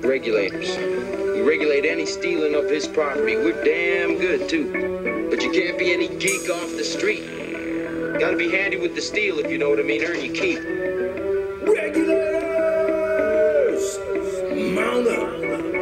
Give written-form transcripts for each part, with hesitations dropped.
regulators. We regulate any stealing of his property. We're damn good, too. But you can't be any geek off the street. Gotta be handy with the steel, if you know what I mean. Earn your keep. Regulators! Mount up!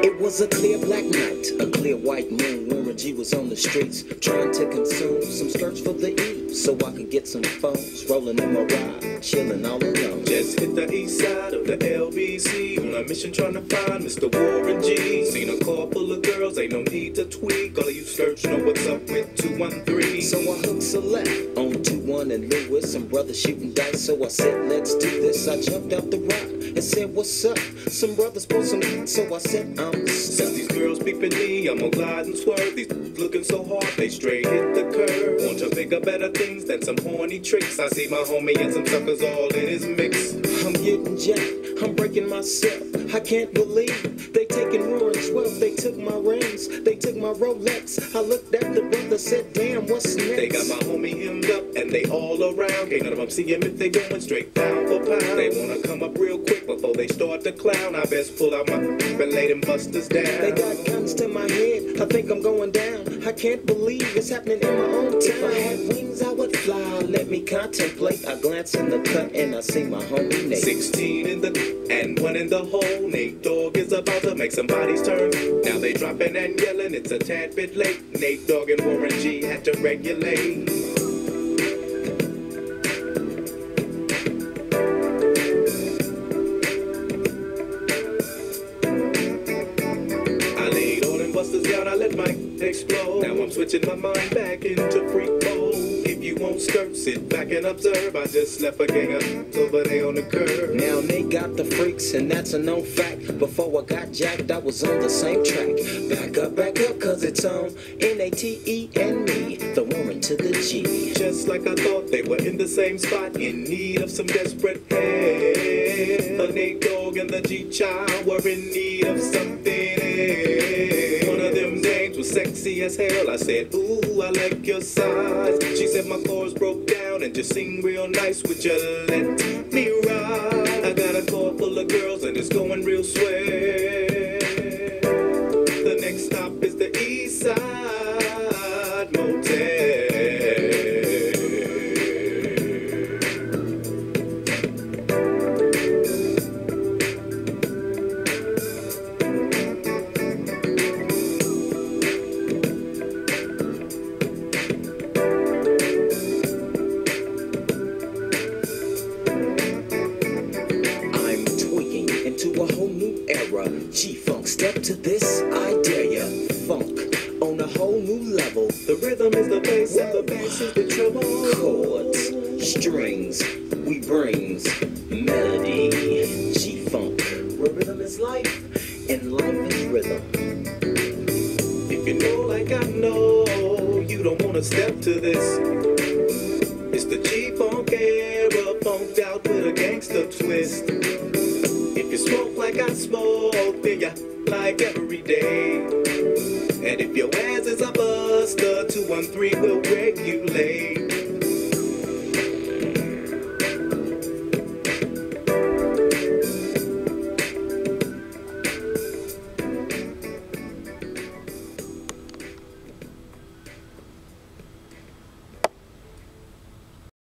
It was a clear black night, a clear white moon. Warren G was on the streets, trying to consume some skirts for the E, so I could get some phones. Rolling in my ride, chilling all alone. Just hit the east side of the LBC on a mission trying to find Mr. Warren G. Seen a car full of girls, ain't no need to tweak. All of you skirts know what's up with 213. So I hooked select on 21 and Lewis, some brothers shooting dice. So I said, let's do this. I jumped out the ride and said, what's up? Some brothers bought some, so I said, I'm stuck. Since these girls peeping me, I'm gonna glide and swerve. These looking so hard, they straight hit the curve. Want to bigger, better things than some horny tricks. I see my homie and some suckers all in his mix. I'm getting jacked, I'm breaking myself. I can't believe they taking Warren's wealth. They took my rings, they took my Rolex. I looked at the brother, said, damn, what's next? They got my homie hemmed up and they all around. Can't none of them see him if they going straight pound for pound. They wanna come up real quick before they start to clown. I best pull out my and lay them busters down. They got guns to my head, I think I'm going down. I can't believe it's happening in my own town. If I had wings, I would fly. Let me contemplate. I glance in the cut and I see my homie Nate. 16 in the and 1 in the hole. Nate Dogg is about to make some bodies turn. Now they dropping and yelling, it's a tad bit late. Nate Dogg and Warren G had to regulate. I laid all them busters down, I let my explode. Now I'm switching my mind back into freak mode. If you won't skirt, sit back and observe. I just left a gang of over there on the curb. Now they got the freaks, and that's a known fact. Before I got jacked, I was on the same track. Back up, cause it's on N-A-T-E and me, the Warren to the G. Just like I thought, they were in the same spot, in need of some desperate help. The Nate Dogg and the G-Child were in need of something else. One of them names was sexy as hell. I said, ooh, I like your size. She said my chords broke down and just sing real nice. Would you let me ride? I got a car full of girls and it's going real swell. The next stop is the East Side Motel. G-Funk, step to this, I dare ya. Funk on a whole new level. The rhythm is the bass and the bass is the treble. Chords, strings, we brings melody. G-Funk, where rhythm is life and life is rhythm. If you know like I know, you don't wanna step to this. It's the G-Funk